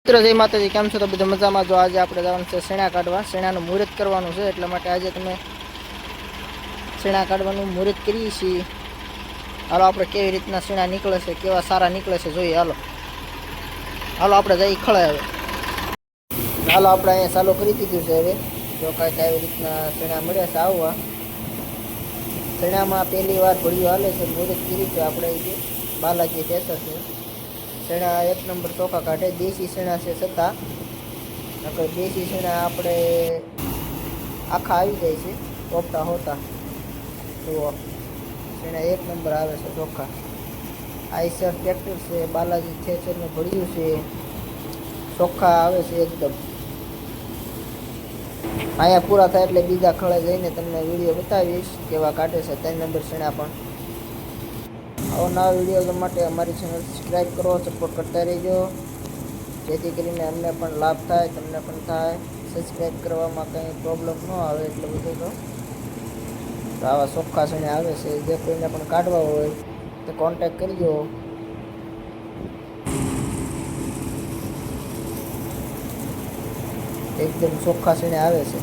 મિત્રો જય માતાજી, કેમ છો? તો બધા મજામાં? જો આજે આપણે જવાનું છે શેણા કાઢવા. શેણાનું મુહૂર્ત કરવાનું છે, એટલા માટે આજે તમે શેણા કાઢવાનું મુહૂર્ત કરીએ છીએ. હાલો આપણે કેવી રીતના શેણા નીકળે છે, કેવા સારા નીકળે છે જોઈએ. હાલો હાલો આપણે જઈ ખળે. હવે હાલો આપણે અહીંયા ચાલુ કરી દીધું છે. હવે જો કાંઈક આવી રીતના શેણા મળ્યા છે આવવા. શેણામાં પહેલી વાર ઘોડીઓ હાલે છે. મુહૂર્ત કરી છે આપણે બાલાજી ટેસર છે. શેણા એક નંબર ચોખા કાઢે. દેશી શેણા છે છતાં નકર દેશી શેણા આપણે આખા આવી જાય છે પોપટા હોતા. તો શેણા એક નંબર આવે છે ચોખા. આઈસર ટ્રેક્ટર છે, બાલાજી થેસરનું ઘોડિયું છે, ચોખ્ખા આવે છે એકદમ. અહીંયા પૂરા થાય એટલે બીજા ખળે જઈને તમને વિડીયો બતાવીશ કેવા કાઢે છે 3 નંબર શેણા. પણ આવો નવા વિડીયો માટે અમારી ચેનલ સબસ્ક્રાઈબ કરો, સપોર્ટ કરતા રહેજો, જેથી કરીને અમને પણ લાભ થાય, તમને પણ થાય. સબસ્ક્રાઈબ કરવામાં કંઈ પ્રોબ્લેમ ન આવે એટલે બધું. તો આવા ચોખ્ખા શેણા આવે છે. જે કોઈને પણ કાઢવા હોય તો કોન્ટેક કરજો. એકદમ ચોખ્ખા શેણા આવે છે.